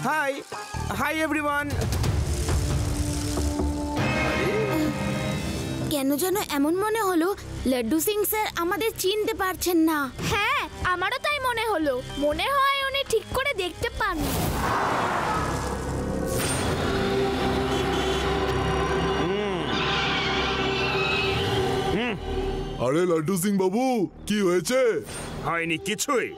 High hi everyone. কেন যেন এমন মনে হলো লাড্ডু সিং স্যার আমাদের চিনতে পারছেন না। হ্যাঁ, আমারও তাই মনে হলো। মনে হয় উনি ঠিক করে দেখতে পান। আরে লাড্ডু সিং বাবু, কি হয়েছে? হয়নি কিছুই,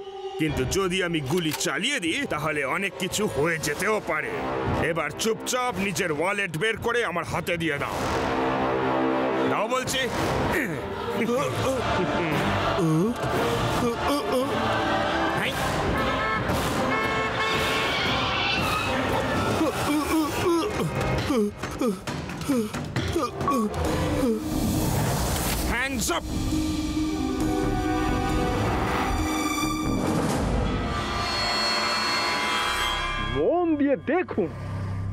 কিন্তু যদি আমি গুলি চালিয়ে দিই তাহলে অনেক কিছু হয়ে যেতেও পারে। এবার চুপচাপ নিজের ওয়ালেট বের করে আমার হাতে দিয়ে দাও। দাও বলছি। Hands up! মন দিয়ে দেখুন,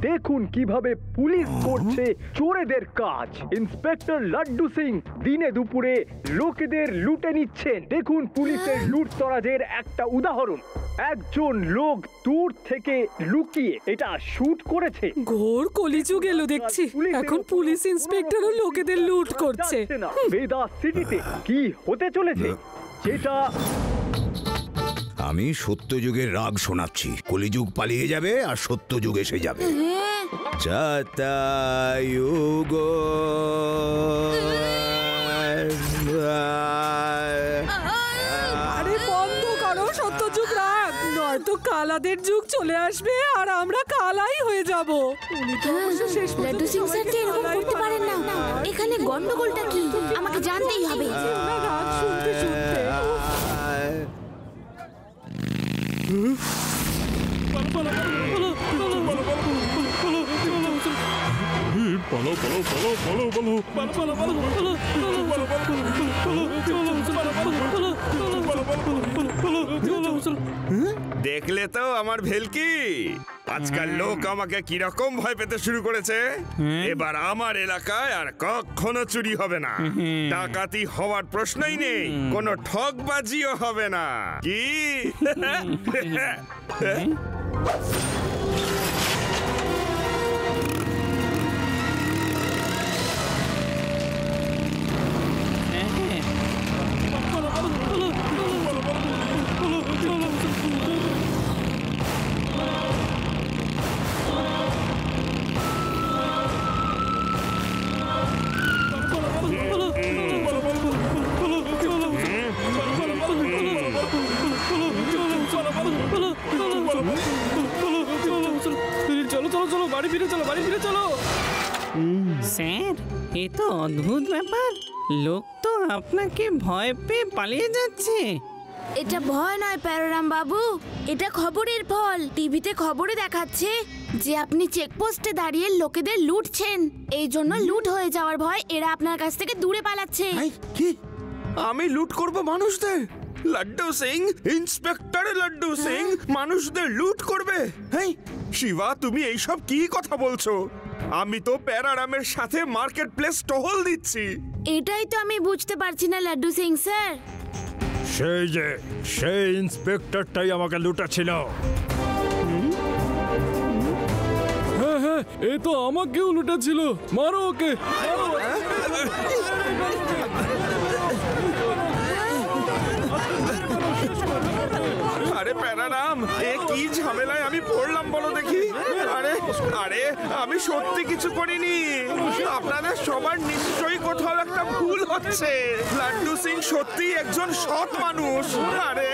দেখুন কিভাবে পুলিশ করছে চোরেদের কাজ। ইন্সপেক্টর লাড্ডু সিং দিনে দুপুরে লোকেদের লুটে নিচ্ছেন। দেখুন পুলিশের লুটতরাজের একটা উদাহরণ। একজন লোক দূর থেকে লুকিয়ে এটা শুট করেছে। ঘোর কলিযুগ এলো দেখছি, এখন পুলিশ ইন্সপেক্টরও লোকেদের লুট করছে। বেদা সিটিতে কি হতে চলেছে যেটা আমি সত্যযুগের রাগ শোনাচ্ছি। কলিযুগ পালিয়ে যাবে আর সত্যযুগ এসে যাবে। যতায়ুগ আরে বন্ধ করো সত্যযুগ রাগ, নয়তো কালাদের যুগ চলে আসবে আর আমরা কালাই হয়ে যাব। উনি তো অবশ্য শেষ লাড্ডু সিং স্যার যে এরকম করতে পারেন না। এখানে গন্ডগোলটা কি আমাকে জানতেই হবে। রাগ শুনতে শুনতে দেখলে তো আমার ভেলকি, আজকাল লোক আমাকে কিরকম ভয় পেতে শুরু করেছে। এবার আমার এলাকায় আর কখনো চুরি হবে না, ডাকাতি হওয়ার প্রশ্নই নেই, কোনো ঠকবাজিও হবে না। কি স্যার, এ তো অদ্ভুত ব্যাপার। লোক তো আপনাকে ভয় পেয়ে পালিয়ে যাচ্ছে। এটা ভয় নয় প্যারারাম বাবু, এটা খবরের ফল। টিভিতে খবরে দেখাচ্ছে যে আপনি চেকপোস্টে দাঁড়িয়ে লোকেদের লুটছেন। এই জন্য লুট হয়ে যাওয়ার ভয় এরা আপনার কাছ থেকে দূরে পালাচ্ছে। কি আমি লুট করব মানুষদের? লাড্ডু সিং, ইন্সপেক্টর লাড্ডু সিং মানুষদের লুট করবে? হেই শিবা, তুমি এইসব কি কথা বলছো? আমি তো প্যারারামের সাথে মার্কেট প্লেস টহল দিচ্ছি। এটাই তো আমি বুঝতে পারছি না লাড্ডু সিং স্যার। সেই ইন্সপেক্টরটাই আমাকে লুটাচ্ছিল। হ্যাঁ হ্যাঁ, এ তো আমাকেও লুটাচ্ছিল। মারো ওকে। আরে প্যারারাম, এ কি ঝামেলায় আমি পড়লাম বলো দেখি। আরে আরে আমি সত্যি কিছু করিনি। আপনাদের সবার নিশ্চয়ই কোথাও একটা ভুল হচ্ছে। লাড্ডু সিং সত্যি একজন সৎ মানুষ। আরে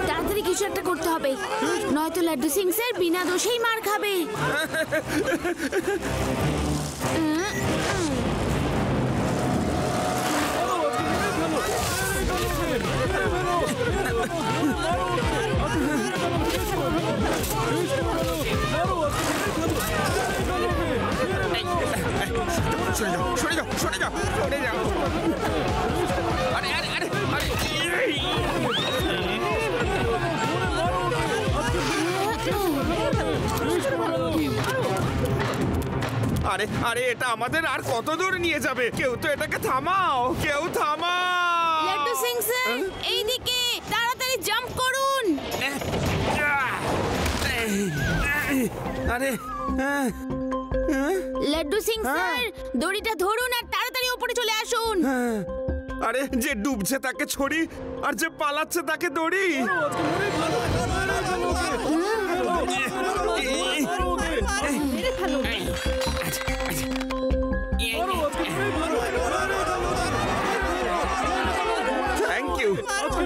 তাড়াতাড়ি কিছু একটা করতে হবে, নয়তো লাড্ডু সিং স্যার বিনা দোষেই মার খাবে। সরে যাও। আরে আরে আরে আরে আরে এটা আমাদের আর কত দূর নিয়ে যাবে? কেউ তো এটাকে থামাও, কেউ থামাও। লাড্ডু সিং স্যার এইদিকে, তাড়াতাড়ি জাম্প করুন। আরে লাড্ডু সিং স্যার দড়িটা ধরুন আর তাড়াতাড়ি উপরে চলে আসুন। আরে যে ডুবছে তাকে ছড়ি আর যে পালাচ্ছে তাকে দড়ি।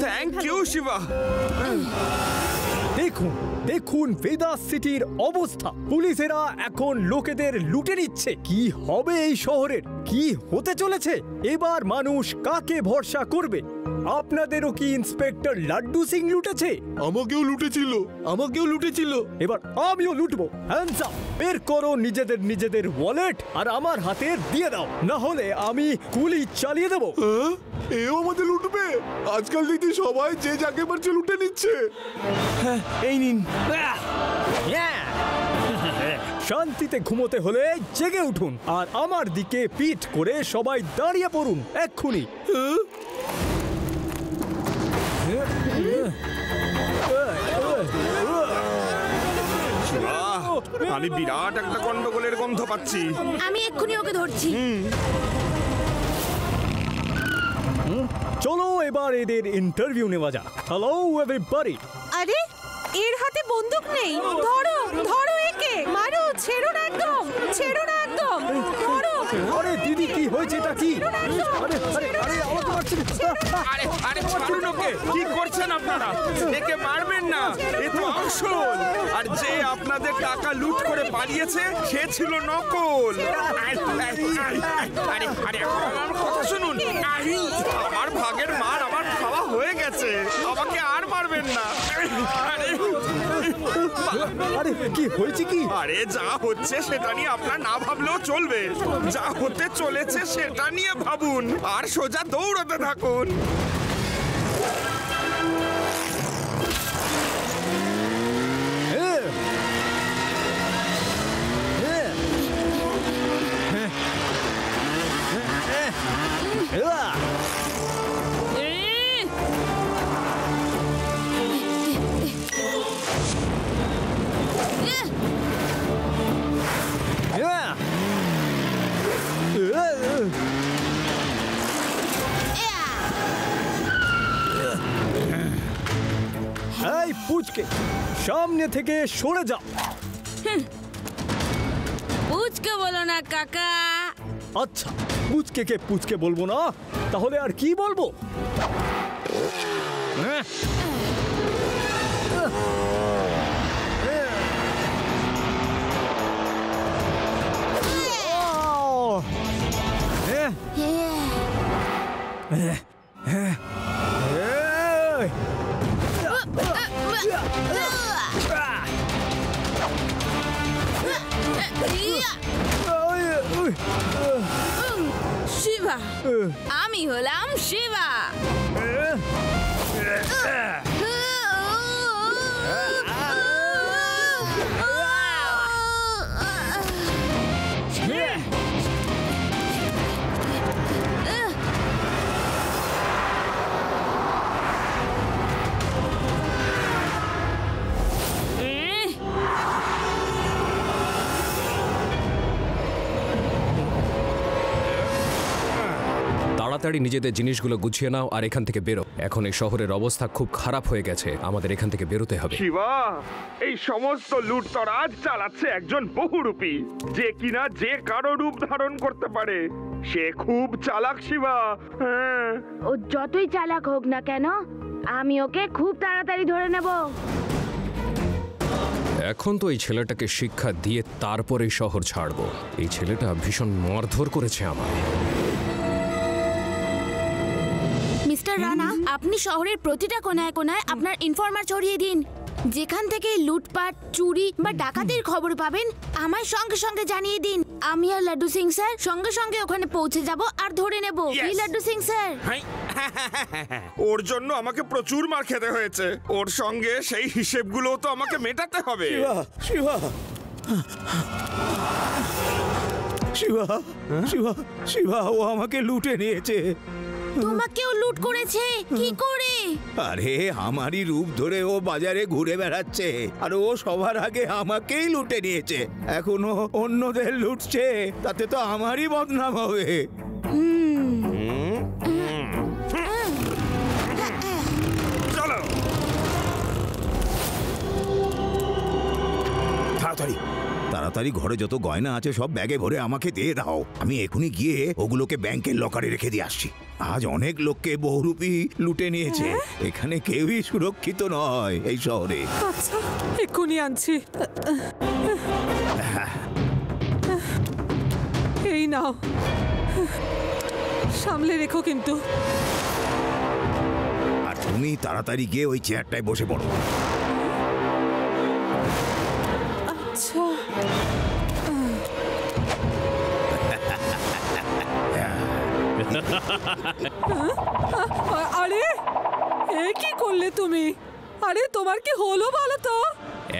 Thank you Shiva. দেখুন দেখুন ভেদাস সিটির অবস্থা। পুলিশেরা এখন লোকেদের লুটে নিচ্ছে। কি হবে এই শহরের? কি হতে চলেছে? এবার মানুষ কাকে ভরসা করবে? আপনাদেরও কি ইন্সপেক্টর লাড্ডু সিং লুটেছে? আমাকেও লুটেছিল। এবার আমিও লুটবো। Hands up! বের করো নিজেদের ওয়ালেট আর আমার হাতে দিয়ে দাও, না হলে আমি গুলি চালিয়ে দেবো। হ্যাঁ? এও আমাদের লুটবে? আজকাল দেখি সবাই যে যাকে পারছে লুটে নিচ্ছে। এই নিন। শান্তিতে ঘুমোতে হলে জেগে উঠুন আর আমার দিকে পিঠ করে সবাই দাঁড়িয়ে পড়ুন এক্ষুনি। আমি বিরাট একটা গন্ডগোলের গন্ধ পাচ্ছি। আমি এক্ষুনি ওকে ধরছি। চলো এবার এদের ইন্টারভিউ নেওয়া যাক। Hello everybody. আরে এর হাতে বন্দুক নেই। ধরো ধরো একে, মারো, ছেড়ো না একদম, ছেড়ো না একদম, ধরো। আরে দিদি কি হয়েছে? এটা কি? আরে আরে আরে আমাকে মারছেন। আরে ছাড়ুন ওকে। কি করছেন আপনারা? একে মারবেন না, এ তো আসল। আর যে আপনাদের টাকা লুট করে পালিয়েছে সে ছিল নকল। আরে আমার কথা শুনুন। আমার ভাগের মার আমার খাওয়া হয়ে গেছে, আমাকে আর মারবেন না। আরে কি হয়েছে কি? আরে যা হচ্ছে সেটা নিয়ে আপনার না ভাবলেও চলবে। যা হতে চলেছে সেটা নিয়ে ভাবুন আর সোজা দৌড়াতে থাকুন। এই পুচকে, সামনে থেকে সরে যাও। পুচকে বলো না কাকা। আচ্ছা, পুচকে পুচকে বলবো না, তাহলে আর কি বলবো? শিবা, আমি হলাম শিবা। তাড়াতাড়ি নিজেদের জিনিসগুলো গুছিয়ে নাও আর এখান থেকে বেরো। এখন এই শহরের অবস্থা খুব খারাপ হয়ে গেছে, আমাদের এখান থেকে বেরোতে হবে। শিবা, এই সমস্ত লুটতরাজ চালাচ্ছে একজন বহুরূপী, যে কিনা যে কারো রূপ ধারণ করতে পারে। সে খুব চালাক শিবা। হ্যাঁ, ও যতই চালাক হোক না কেন, আমি ওকে খুব তাড়াতাড়ি ধরে নেব। এখন তো এই ছেলেটাকে শিক্ষা দিয়ে তারপরে শহর ছাড়বো। এই ছেলেটা ভীষণ মারধর করেছে আমায়। মিস্টার রানা, আপনি শহরের প্রতিটা কোনায় কোনায় আপনার ইনফরমার ছড়িয়ে দিন। যেখান থেকে লুটপাট, চুরি বা ডাকাতির খবর পাবেন আমায় সঙ্গে সঙ্গে জানিয়ে দিন। আমি আর লাড্ডু সিং স্যার সঙ্গে সঙ্গে ওখানে পৌঁছে যাব আর ধরে নেব। কি লাড্ডু সিং স্যার? ওর জন্য আমাকে প্রচুর মার খেতে হয়েছে, ওর সঙ্গে সেই হিসেবগুলো তো আমাকে মেটাতে হবে। শিবা শিবা শিবা শিবা ও আমাকে লুটে নিয়েছে। তোমাকেও লুট করেছে কি করে? আরে আমারই রূপ ধরে ও বাজারে ঘুরে বেড়াচ্ছে আর ও সবার আগে আমাকেই লুটে নিয়েছে। এখনো অন্যদের লুটছে, তাতে তো আমারই বদনাম হবে। চলো তাড়াতাড়ি তাড়াতাড়ি ঘরে যত গয়না আছে সব ব্যাগে ভরে আমাকে দিয়ে দাও। আমি এখনই গিয়ে ওগুলোকে ব্যাংকের লকারে রেখে দিয়ে আসছি। আজ অনেক লোককে বহুরূপী লুটে নিয়েছে। এখানে কেউই সুরক্ষিত নয় এই শহরে। আচ্ছা এক্ষুনি আনছি। এই নাও, সামলে রেখো কিন্তু। আর তুমি তাড়াতাড়ি গিয়ে ওই চেয়ারটায় বসে পড়ো। আচ্ছা আরে এ কি করলে তুমি? আরে তোমার কি হলো বলো তো?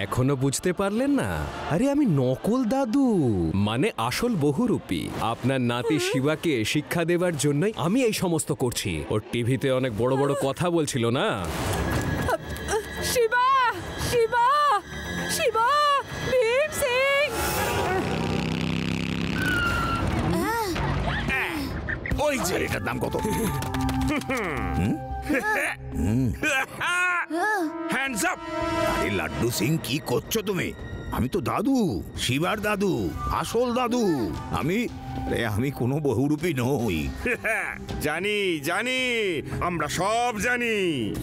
এখনো বুঝতে পারলেন না? আরে আমি নকল দাদু, মানে আসল বহুরূপী। আপনার নাতি শিবাকে শিক্ষা দেবার জন্যই আমি এই সমস্ত করছি। ওর টিভিতে অনেক বড় বড় কথা বলছিল না। শিবা শিবা শিবা ভীম সিং! ওই যে এটার দাম কত? Hands up! আরে লাড্ডু সিং কি করছো তুমি? আমি তো দাদু, শিবার দাদু, আসল দাদু। আমি কোনো বহুরূপী নই। জানি জানি, আমরা সব জানি।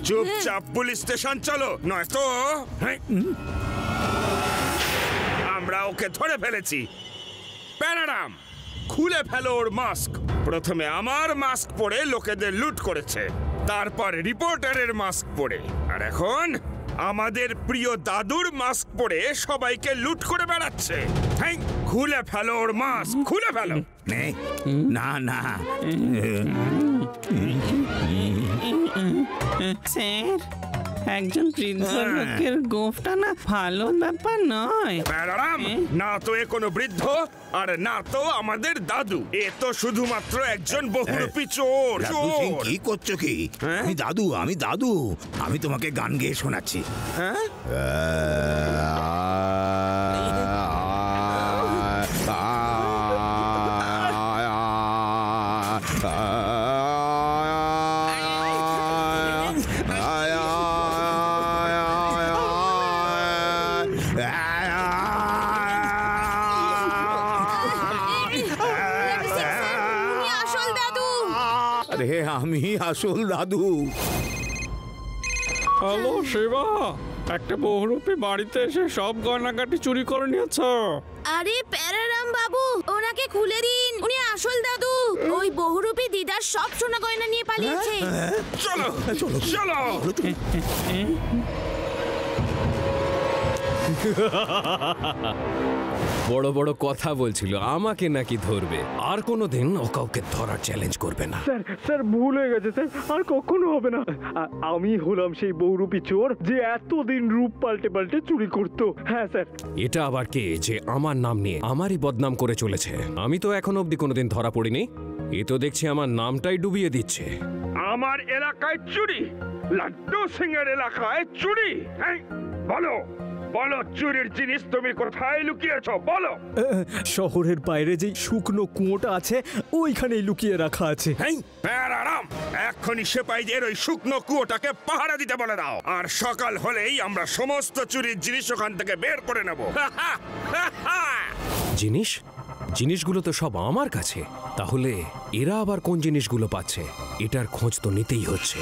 চুপচাপ পুলিশ স্টেশন চলো, নয়তো আমরা ওকে ধরে ফেলেছি। প্যারাডাম, খুলে ফেলো ওর মাস্ক। প্রথমে আমার মাস্ক পরে লোকেদের লুট করেছে, তারপর রিপোর্টারের মাস্ক পরে, আর এখন আমাদের প্রিয় দাদুর মাস্ক পরে সবাইকে লুট করে বেড়াচ্ছে। খুলে ফেলো ওর মাস্ক, খুলে ফেলো। না না স্যার, একজন বৃদ্ধ লোকের গোফটা না ভালো ব্যাপার নয়। প্যারাডাম, না তো এ কোনো বৃদ্ধ আর না তো আমাদের দাদু। এ তো শুধুমাত্র একজন বহুরূপী চোর। লাড্ডু সিং কি করছো কি? আমি দাদু, আমি তোমাকে গান গেয়ে শোনাচ্ছি। আরে আমি আসল দাদু। হ্যালো শিবা, একটা বহুরূপী বাড়িতে এসে সব গয়নাগাটি চুরি করে নিয়েছে। আরে প্যারারাম বাবু, ওনাকে খুলে দিন, উনি আসল দাদু। ওই বহুরূপী দিদার সব সোনা গয়না নিয়ে পালিয়েছে। চলো চলো চলো। বড় বড় কথা বলছিল, আমাকে নাকি ধরবে। আর কোনোদিন ও কাউকে ধরার চ্যালেঞ্জ করবে না। স্যার স্যার ভুল হয়ে গেছে স্যার, আর কখনো হবে না। আমি হলাম সেই বহুরূপী চোর যে এতদিন রূপ পাল্টে পাল্টে চুরি করতো। হ্যাঁ স্যার। এটা আবার কে যে আমার নাম নিয়ে আমারই বদনাম করে চলেছে? আমি তো এখন অবধি কোনোদিন ধরা পড়িনি। এ তো দেখছি আমার নামটাই ডুবিয়ে দিচ্ছে। আমার এলাকায় চুরি, লাড্ডু সিং এর এলাকায় চুরি। বলো বলো, চুরির জিনিস তুমি কোথায় লুকিয়েছো? বলো। শহরের বাইরে যে শুকনো কুয়োটা আছে ওইখানেই লুকিয়ে রাখা আছে। প্যারারাম, এক্ষুনি সেপাইদের ওই শুকনো কুয়োটাকে পাহারা দিতে বলে দাও। আর সকাল হলেই আমরা সমস্ত চুরির জিনিস ওখান থেকে বের করে নেব। জিনিসগুলো তো সব আমার কাছে। তাহলে এরা আবার কোন জিনিসগুলো পাচ্ছে? এটার খোঁজ তো নিতেই হচ্ছে।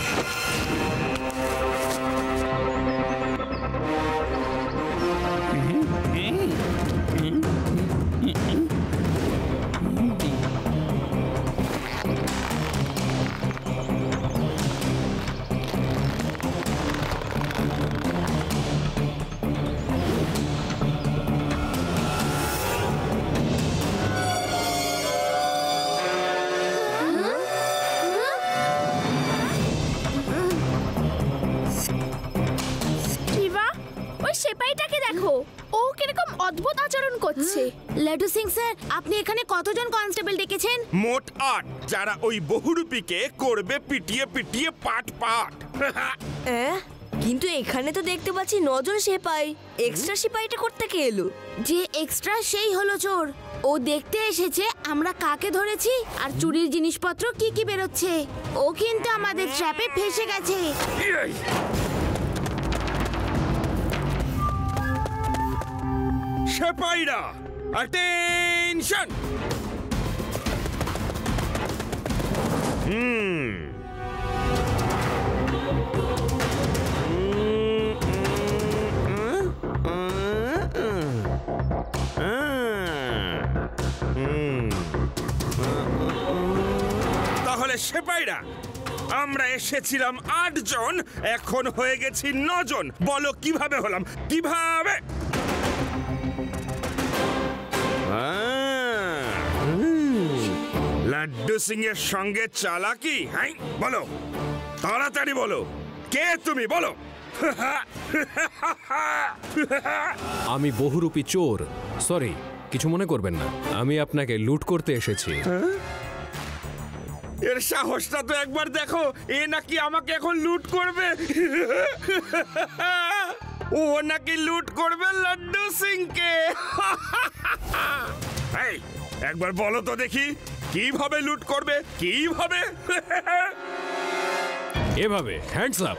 আছে। লাড্ডু সিং স্যার, আপনি এখানে কতজন কনস্টেবল ডেকেছেন? মোট 8, যারা ওই বহুরূপীকে করবে পিটিয়ে পিটিয়ে পাট পাট। কিন্তু এখানে তো দেখতে পাচ্ছি 9 জন সিপাই। এক্সট্রা সিপাইটা করতে কে এলো? যে এক্সট্রা সেই হলো চোর। ও দেখতে এসেছে আমরা কাকে ধরেছি আর চুরির জিনিসপত্র কি কি বেরোচ্ছে। ও কিন্তু আমাদের ট্র্যাপে ফেসে গেছে। সিপাইরা অ্যাটেনশন! তাহলে সিপাইরা, আমরা এসেছিলাম 8 জন, এখন হয়ে গেছি 9 জন। বলো কিভাবে হলাম? কিভাবে? লাড্ডু সিং এর সঙ্গে চালাকি? হ্যাঁ, বলো, তাড়াতাড়ি বলো, কে তুমি? বলো। আমি বহুরূপী চোর। সরি, কিছু মনে করবেন না, আমি আপনাকে লুট করতে এসেছি। এর সাহসটা তো একবার দেখো। এ নাকি আমাকে এখন লুট করবে। ও নাকি লুট করবে লাড্ডু সিংকে। এই, একবার বলো তো দেখি, কিভাবে লুট করবে? কিভাবে? এভাবে হ্যান্ডস আপ।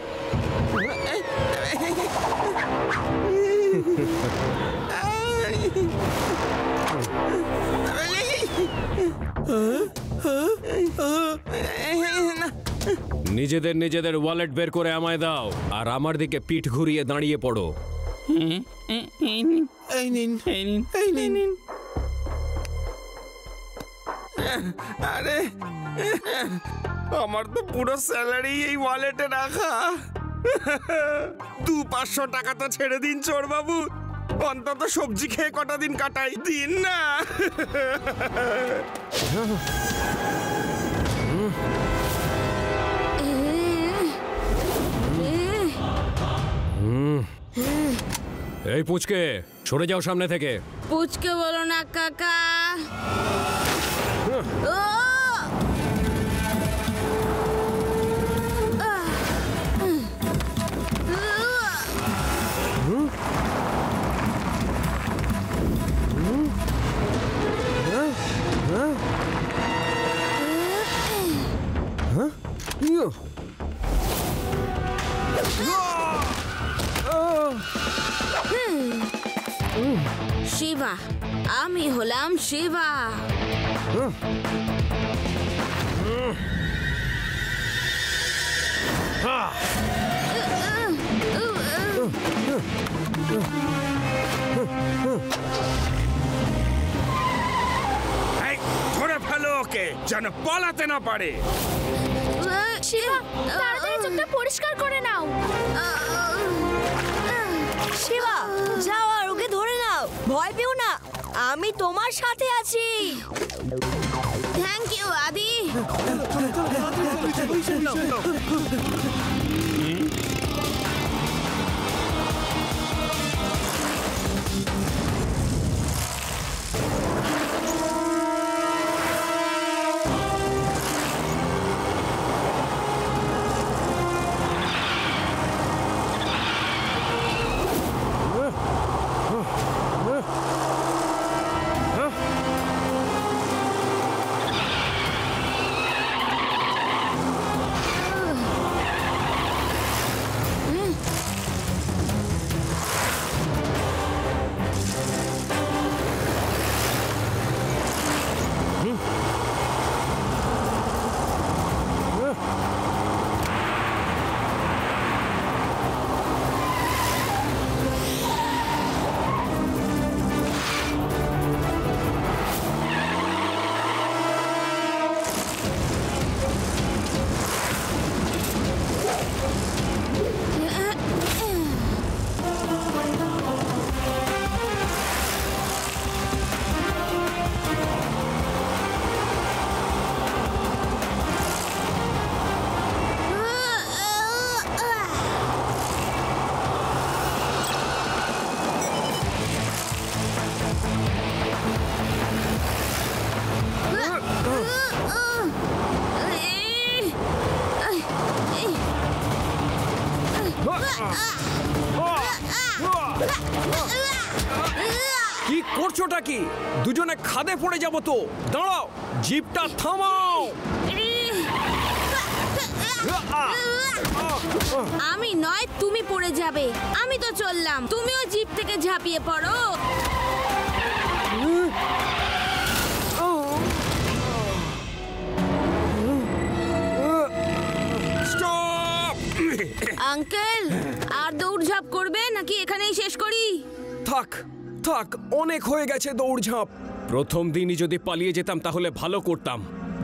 নিজেদের নিজেদের ওয়ালেট বের করে আমায় দাও, আর আমার দিকে পিঠ ঘুরিয়ে দাঁড়িয়ে পড়ো। আরে, আমার তো পুরো স্যালারি এই ওয়ালেটে রাখা। 200-500 টাকা তো ছেড়ে দিন চোর বাবু, অন্তত সবজি খেয়ে কটা দিন কাটাই দিন না। এই পুচকে, সরে যাও সামনে থেকে। পুচকে বলো না কাকা। শিবা, আমি হলাম শিবা। ধরে ফেলো ওকে, যেন পালাতে না পারে। শিবা, তাড়াতাড়ি চোখটা পরিষ্কার করে নাও। শিবা, যাও আর ওকে ধরে নাও। ভয় পেও না, আমি তোমার সাথে আছি। থ্যাংক ইউ আদি। করছোটা কি? দুজনে খাদে পড়ে যাব তো। দাঁড়াও, জিপটা থামাও। আমি নয়, তুমি পড়ে যাবে। আমি তো চললাম, তুমিও জিপ থেকে ঝাঁপিয়ে পড়ো। আঙ্কেল, আর দৌড়ঝাঁপ করবে নাকি এখানেই শেষ করি? থাক থাক, অনেক হয়ে গেছে দৌড়ঝাঁপ। প্রথম দিনই যদি পালিয়ে যেতাম তাহলে ভালো করতাম।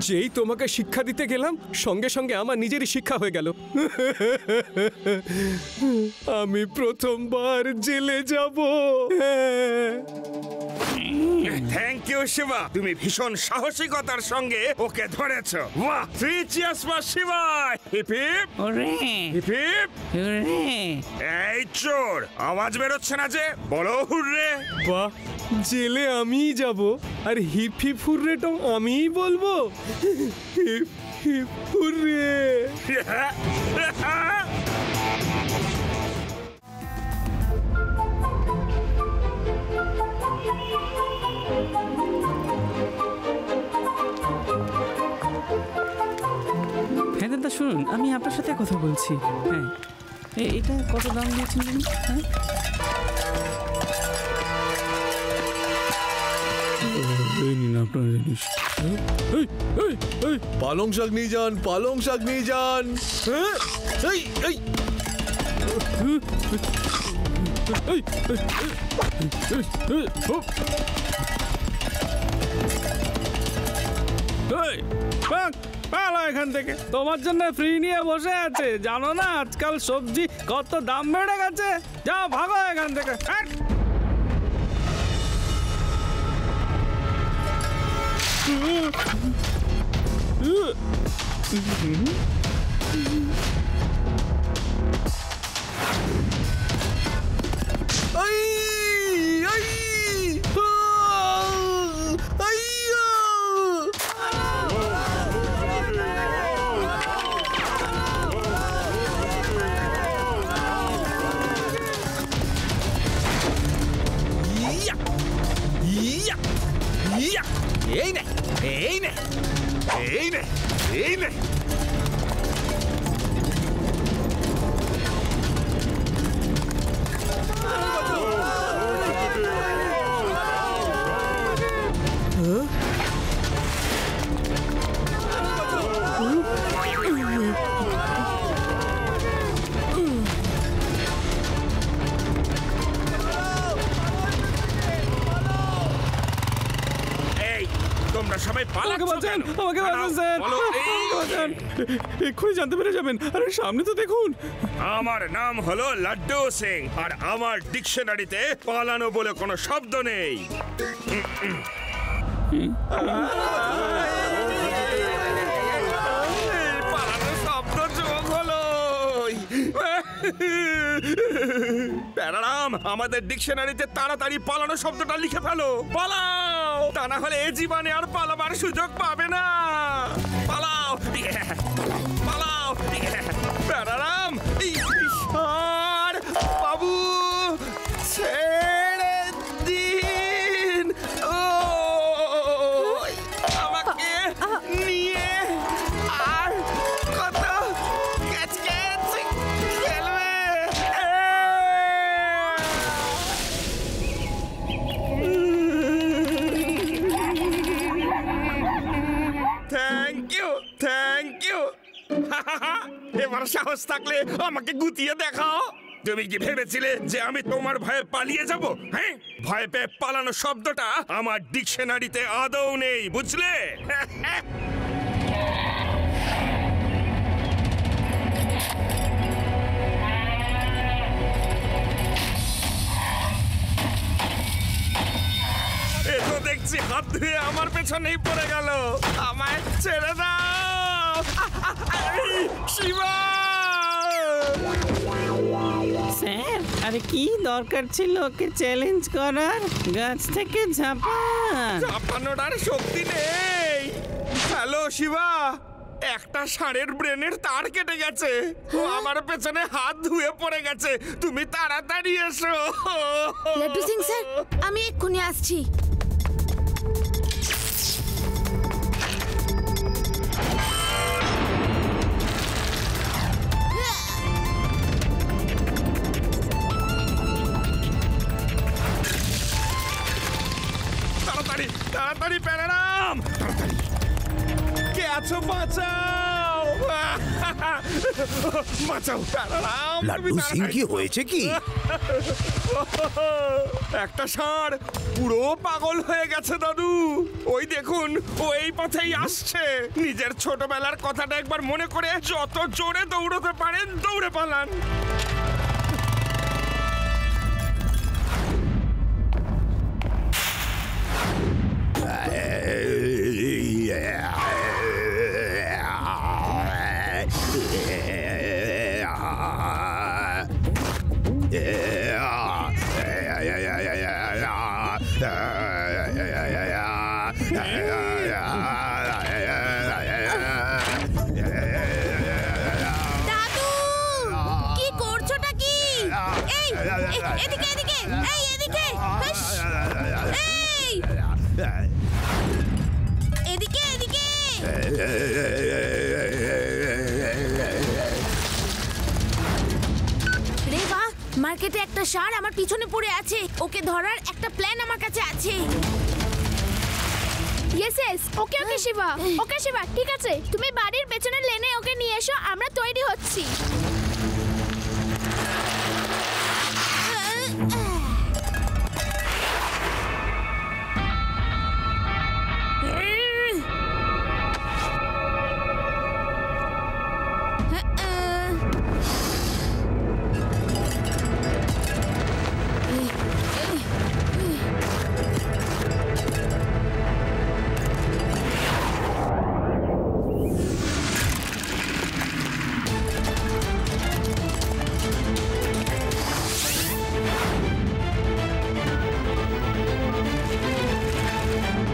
যেই তোমাকে শিক্ষা দিতে গেলাম, সঙ্গে সঙ্গে আমার নিজেরই শিক্ষা হয়ে গেল। আমি প্রথমবার জেলে যাব। থ্যাংক ইউ শিবা, তুমি ভীষণ সাহসিকতার সঙ্গে ওকে ধরেছো। বাহ, 3 cheers for Shiva. Hip hip ওরে হিপ হিপ। ওরে এই চোর, আওয়াজ বেরোচ্ছে না যে, বলো হুররে। বাহ, জেলে আমিই যাব আর হিপ হিপ হুররেটাও আমিই বলবো। Hip hip hurray. হ্যাঁ দাদা শুনুন, আমি আপনার সাথে কথা বলছি। হ্যাঁ, এটা কত দাম দিয়েছেন জানি? হ্যাঁ, এই নিন আপনার জিনিস। পালং শাক নিয়ে যান, পালং শাক নিয়ে যান। পালা এখান থেকে, তোমার জন্য ফ্রি নিয়ে বসে আছে। জানো না আজকাল সবজি কত দাম বেড়ে গেছে? যাও ভাগো এখান থেকে। এই নে, এই নে, এই নে, এই নে। তোমরা সবাই পালাচ্ছ বাঁচান, কেন? আমাকে বাঁচান স্যার, বলো, বাঁচান। এক্ষুনি জানতে পেরে যাবেন। আরে সামনে তো দেখুন। আমার নাম হলো লাড্ডু সিং, আর আমার ডিকশনারিতে পালানো বলে কোনো শব্দ নেই। পালানো শব্দ যোগ হলো। প্যারারাম, আমাদের ডিকশনারিতে তাড়াতাড়ি পালানো শব্দটা লিখে ফেলো। পালাও, তা না হলে এ জীবনে আর পালাবার সুযোগ পাবে না। পালাও, পালাও। প্যারারাম, ঈশ্বর বাবু, ছেড়ে দিন। ও আমাকে নিয়ে আর কত ক্যাচ ক্যাচ খেলবে? Thank you, thank you. এবার সাহস থাকলে আমাকে গুতিয়ে দেখাও। তুমি কি ভেবেছিলে যে আমি তোমার ভয়ে পালিয়ে যাব? হ্যাঁ, ভয় পেয়ে পালানো শব্দটা আমার ডিকশনারিতে আদৌ নেই, বুঝলে? এ তো দেখছি হাত ধুয়ে আমার পেছনেই পড়ে গেল। আমায় ছেড়ে দাও শিবা। স্যার, আরে কি দরকার ছিল ওকে চ্যালেঞ্জ করার? গাছ থেকে ঝাঁপান। ঝাঁপানোর আর শক্তি নেই। হ্যালো শিবা, একটা ষাঁড়ের ব্রেনের তার কেটে গেছে। ও আমার পেছনে হাত ধুয়ে পড়ে গেছে। তুমি তাড়াতাড়ি এসো। লাড্ডু সিং স্যার, আমি এক্ষুনি আসছি। তাড়াতাড়ি তাড়াতাড়ি প্যারারাম, তাড়াতাড়ি। কে আছো? বাঁচাও, বাঁচাও প্যারারাম। লাড্ডু সিং কি হয়েছে কি? একটা ষাঁড় পুরো পাগল হয়ে গেছে দাদু। ওই দেখুন, ও এই পথেই আসছে। নিজের ছোটবেলার কথাটা একবার মনে করে যত জোরে দৌড়তে পারেন দৌড়ে পালান। দাদু, কি করছোটা কি? এই এদিকে এদিকে, এই এদিকে, হুস, এই এদিকে এদিকে। রে বাহ, মার্কেটে একটা ষাঁড় আমার পিছনে পড়ে আছে। ওকে ধরার একটা প্ল্যান আমার কাছে আছে। ইয়েস ইয়েস, ওকে ওকে শিবা, ওকে শিবা, ঠিক আছে। তুমি বাড়ির পেছনের লেনে ওকে নিয়ে এসো, আমরা তৈরি হচ্ছি।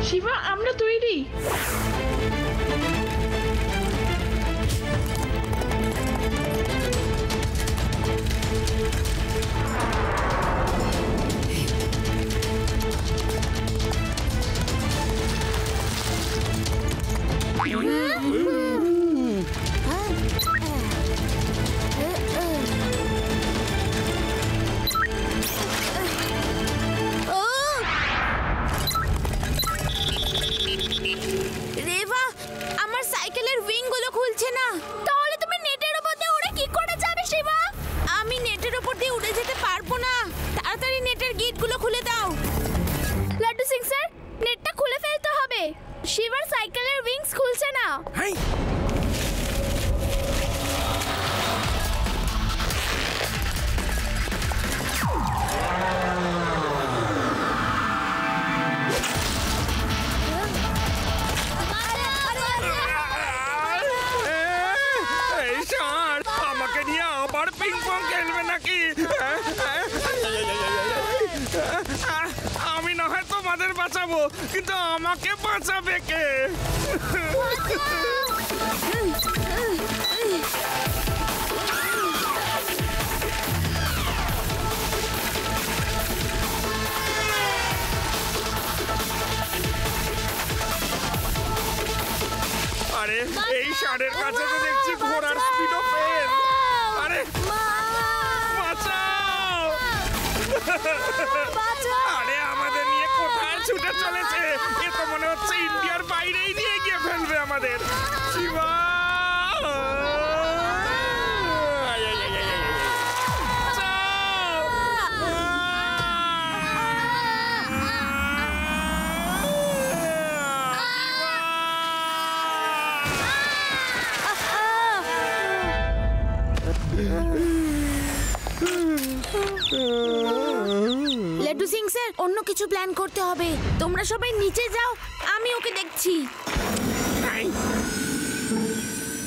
শিবা, আমরা তৈরি। রেভা, আমার সাইকেলের উইং গুলো খুলছে না। তাহলে তুমি নেটের উপর দিয়ে উড়ে কি করে যাবে শিবা? আমি নেটের উপর দিয়ে উড়ে যেতে পারবো না। তাড়াতাড়ি নেটের গেট গুলো খুলে দাও। লাড্ডু সিং স্যার, নেটটা খুলে ফেলতে হবে। শিবার সাইকেলের উইংস খুলছে না। এই ষাঁড় আমাকে নিয়ে আবার পিং পং খেলবে নাকি? আমি না হয় তোমাদের বাঁচাবো, কিন্তু আমাকে বাঁচাবে কে? আরে এই ষাঁড়ের কাছে তো দেখছি ঘোড়ার স্পিডও ফেল। আরে বাঁচাও! আরে আমাদের নিয়ে কোথায় ছুটে চলেছে? এ তো মনে হচ্ছে ইন্ডিয়ার বাইরেই নিয়ে গিয়ে ফেলবে আমাদের। শিবা! লাড্ডু সিং স্যার, অন্য কিছু প্ল্যান করতে হবে। তোমরা সবাই নিচে যাও, আমি ওকে দেখছি।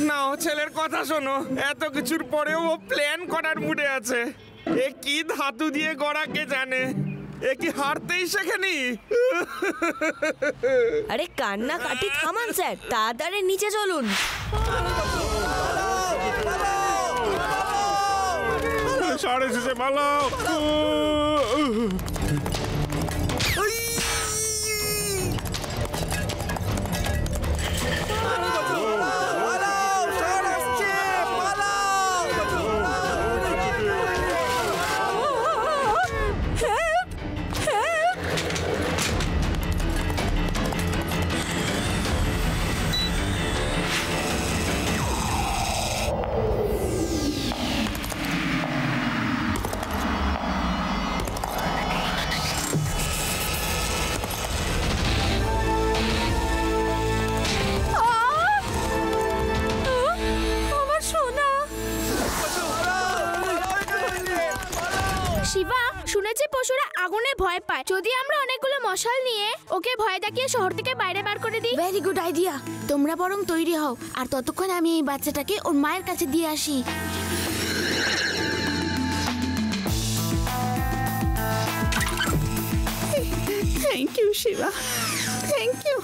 নাও ছেলের কথা শোনো, এত কিছুর পরেও ও প্ল্যান করার মুডে আছে। এ কি ধাতু দিয়ে গড়া কে জানে। এ কি হারতেই শেখেনি? আরে কান্না কাটি থামান স্যার, তাড়াতাড়ি নিচে চলুন। ষাঁড় এসেছে, পালাও! শিবা, শুনেছি পশুরা আগুনে ভয় পায়। যদি আমরা অনেকগুলো মশাল নিয়ে ওকে ভয় দেখিয়ে শহর থেকে বাইরে বার করে দিই। Very good idea. তোমরা বরং তৈরি হও, আর ততক্ষণ আমি এই বাচ্চাটাকে ওর মায়ের কাছে দিয়ে আসি। Thank you Shiva, thank you.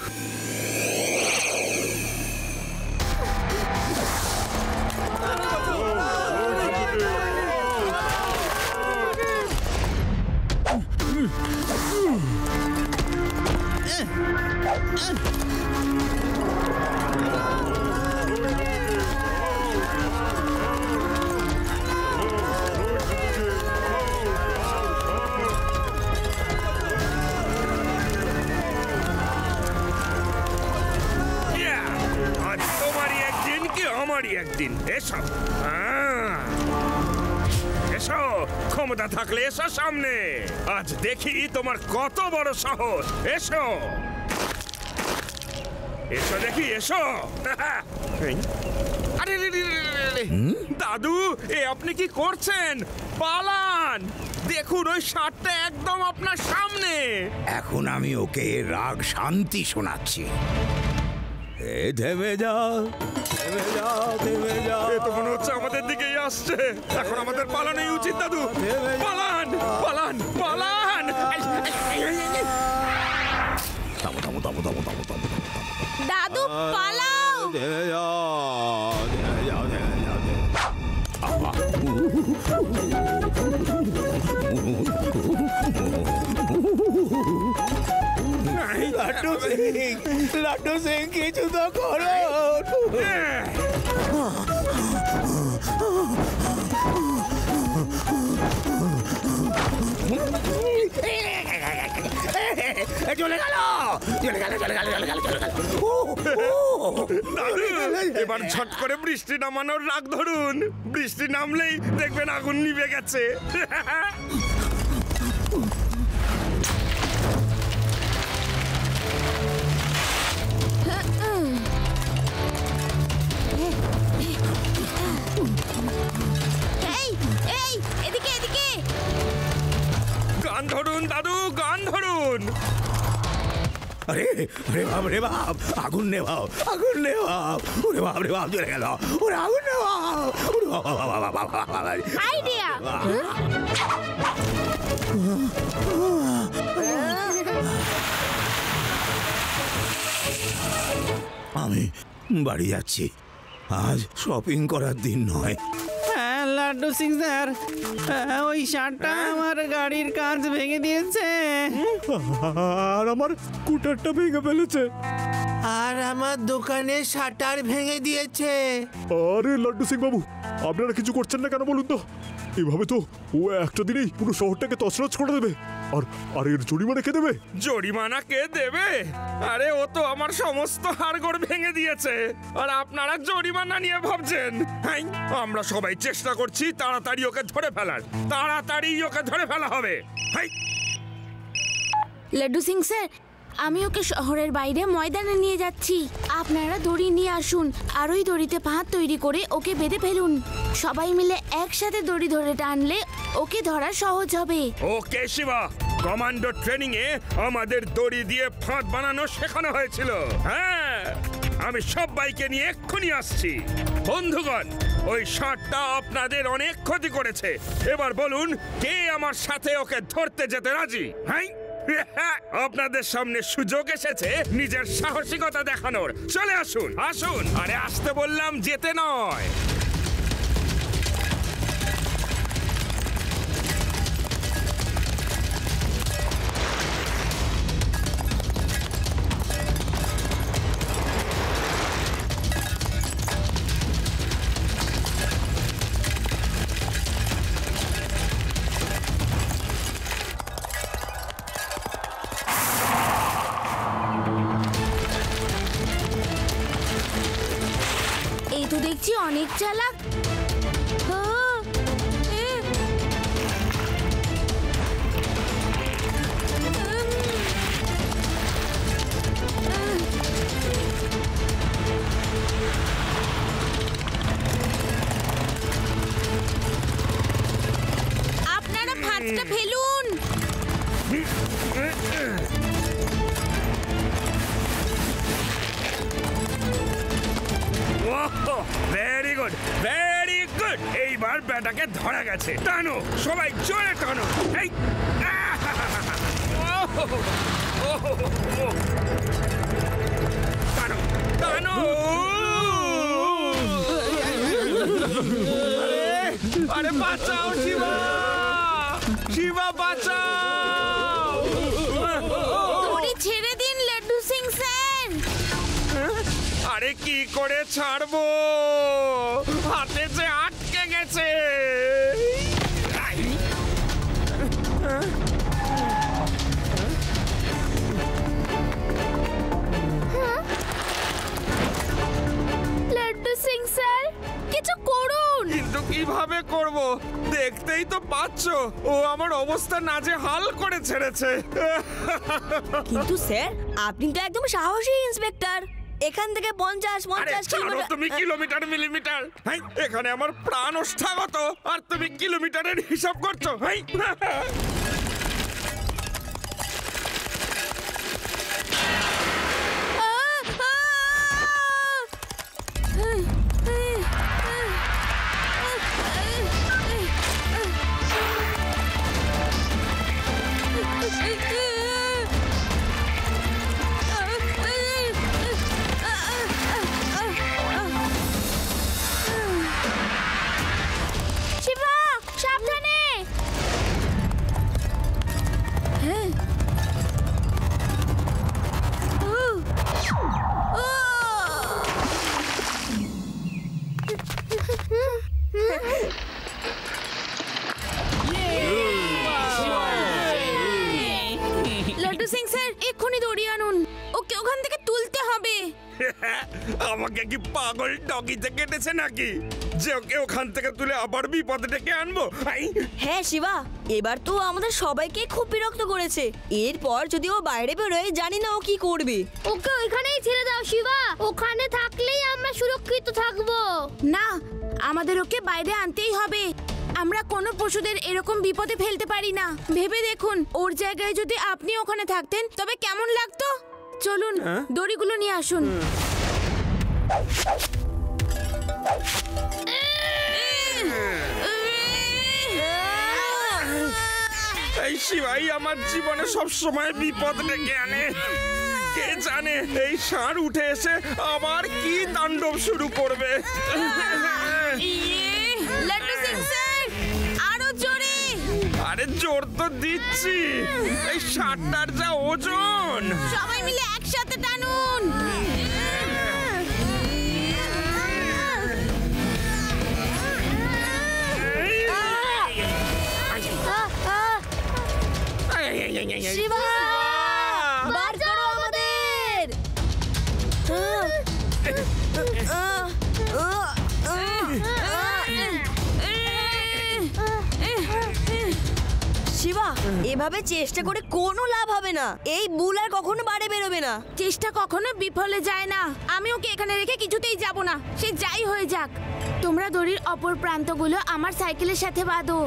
একদিন এসো, এসো, ক্ষমতা থাকলে এসো সামনে। আজ দেখি তোমার কত বড় সাহস। এসো, এসো দেখি, এসো। আরে দাদু, এ আপনি কি করছেন? পালান! দেখুন, ওই ষাঁড়টা একদম আপনার সামনে। এখন আমি ওকে রাগ শান্তি শোনাচ্ছি। থেমে যাও, থেমে যাও, থেমে যাও। এ তো মনে হচ্ছে আমাদের দিকেই আসছে। এখন আমাদের পালানোই উচিত দাদু। পালান, পালান, পালান! থামো, থামো, থামো, থামো, থামো, থামো। দাদু পালাও! থেমে যাও, থেমে যাও, থেমে যাও। লাড্ডু সিং, লাড্ডু সিং, কিছু তো করো। চলে গেল, চলে গেল, চলে গেল, চলে গেল, চলে গেল। দাদু, এবার ঝট করে বৃষ্টি নামানোর রাগ ধরুন। বৃষ্টি নামলেই দেখবেন আগুন নিভে গেছে। এদিকে, এদিকে। গান ধরুন দাদু, গান ধরুন। আরে আরে বাপ রে বাপ, আগুন নেভাও, আগুন নেভাও। ওরে বাপ রে বাপ, চলে গেল। ওরে আগুন নেভাও। ওরে বাবা, আইডিয়া। আমি বাড়ি যাচ্ছি। আজ শপিং করার দিন নয়। হ্যাঁ লাড্ডু সিং স্যার, ওই ষাঁড়টা আমার গাড়ির কাঁচ ভেঙে দিয়েছে, আর আমার স্কুটারটা ভেঙে ফেলেছে, আর আমার দোকানের শাটার ভেঙে দিয়েছে। আরে লাড্ডু সিং বাবু, আপনারা কিছু করছেন না কেন বলুন তো? এভাবে তো ও একটা দিনেই পুরো শহরটাকে তছনছ করে দেবে। আর এর জরিমানা কে দেবে? জরিমানা কে দেবে? আরে ও তো আমার সমস্ত হাড়গোড় ভেঙে দিয়েছে, আর আপনারা জরিমানা নিয়ে ভাবছেন? হ্যাঁ, আমরা সবাই চেষ্টা করছি তাড়াতাড়ি ওকে ধরে ফেলার। তাড়াতাড়ি ওকে ধরে ফেলা হবে। হ্যাঁ, লাড্ডু সিং স্যার, আমি ওকে শহরের বাইরে ময়দানে নিয়ে যাচ্ছি। আপনারা দড়ি নিয়ে আসুন, আর ওই দড়িতে ফাঁদ তৈরি করে ওকে বেঁধে ফেলুন। সবাই মিলে একসাথে দড়ি ধরে টানলে ওকে ধরা সহজ হবে। ওকে শিবা, কমান্ডো ট্রেনিং এ আমাদের দড়ি দিয়ে ফাঁদ বানানো শেখানো হয়েছিল। হ্যাঁ, আমি সবাইকে নিয়ে এক্ষুনি আসছি। বন্ধুগণ, ওই ষাঁড়টা আপনাদের অনেক ক্ষতি করেছে। এবার বলুন, কে আমার সাথে ওকে ধরতে যেতে রাজি? হ্যাঁ, আপনাদের সামনে সুযোগ এসেছে নিজের সাহসিকতা দেখানোর। চলে আসুন, আসুন। আরে আসতে বললাম, যেতে নয়। এই তো দেখছি অনেক চালাক। আপনারা ফাঁদটা ফেলুন। Very good, very good. এইবার ব্যাটাকে ধরা গেছে। টানো, সবাই জোরে টানো। এই টানো, টানো। আরে বাঁচাও শিবা, শিবা বাঁচাও। ছেড়ে দিন লাড্ডু সিং স্যার। আরে কি করে ছাড়বো, হাতে যে আটকে গেছে। লাড্ডু সিং স্যার, কিছু করুন। কিন্তু কিভাবে করব? দেখতেই তো পাচ্ছ, ও আমার অবস্থা নাজেহাল করে ছেড়েছে। কিন্তু স্যার, আপনি তো একদম সাহসী ইন্সপেক্টর। এখান থেকে 50 কিলোমিটার। তুমি কিলোমিটার মিলিমিটার, এখানে আমার প্রাণ ওষ্ঠাগত, আর তুমি কিলোমিটারের হিসাব করছো। শিবা, সাবধানে। লাড্ডু সিং স্যার, এক্ষুনি দড়ি আনুন। ওকে ওখান থেকে তুলতে হবে। আমাকে কি পাগল ডগিতে কেটেছে নাকি, যে ওকে ওখান থেকে তুলে আবার বিপদে ডেকে আনবো? হ্যাঁ শিবা, এবার তো আমাদের সবাইকে খুব বিরক্ত করেছে। এরপর যদি ও বাইরে বেরোয়, জানি না ও কি করবে। ওকে ওইখানেই ছেড়ে দাও শিবা, ওখানে থাকলেই আমরা সুরক্ষিত থাকবো। না, আমাদের ওকে বাইরে আনতেই হবে। আমরা কোনো পশুদের এরকম বিপদে ফেলতে পারি না। ভেবে দেখুন, ওর জায়গায় যদি আপনি ওখানে থাকতেন তবে কেমন লাগতো। চলুন, দড়িগুলো নিয়ে আসুন। এই শিবাই আমার জীবনে সব সময় বিপদ ডেকে আনে। কে জানে এই ষাঁড় উঠে এসে আবার কি তাণ্ডব শুরু করবে। লাড্ডু সিং স্যার, আরো জোরে। আরে জোর তো দিচ্ছি, এই ষাঁড়টার যা ওজন। সবাই মিলে একসাথে টানুন। শিবা, বার করো আমাদের। শিবা, এভাবে চেষ্টা করে কোনো লাভ হবে না। এই বুল আর কখনো বাইরে বেরোবে না। চেষ্টা কখনো বিফলে যায় না। আমি ওকে এখানে রেখে কিছুতেই যাব না, সে যাই হয়ে যাক। তোমরা দড়ির অপর প্রান্তগুলো আমার সাইকেলের সাথে বাঁধো।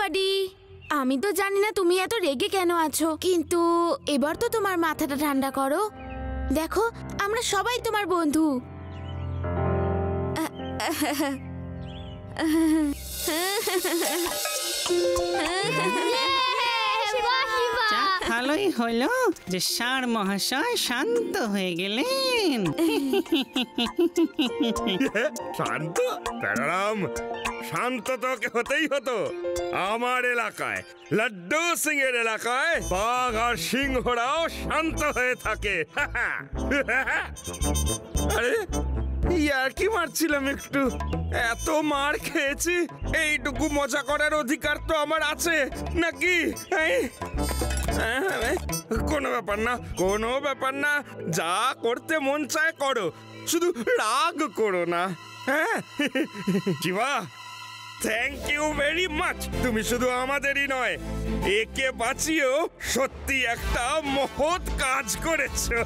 বাডি। আমি তো জানি না তুমি এত রেগে কেন আছো, কিন্তু এবার তো তোমার মাথাটা ঠান্ডা করো। দেখো আমরা সবাই তোমার বন্ধু। ভালোই হলো যে ষাঁড় মহাশয় শান্ত হয়ে গেলেন। শান্ত? প্যারারাম, শান্ত তো হতেই হতো। আমার এলাকায়, লাড্ডু সিং এর এলাকায় বাঘ আর সিংহরাও শান্ত হয়ে থাকে। আরে ইয়ার কি মারছিলাম একটু, এত মার খেয়েছি, এইটুকু মজা করার অধিকার তো আমার আছে নাকি? কোনো ব্যাপার না, কোনো ব্যাপার না, যা করতে মন চায় করো, শুধু রাগ করো না। হ্যাঁ Shiva, thank you very much. তুমি শুধু আমাদেরই নয়, একে বাঁচিয়েও সত্যি একটা মহৎ কাজ করেছো।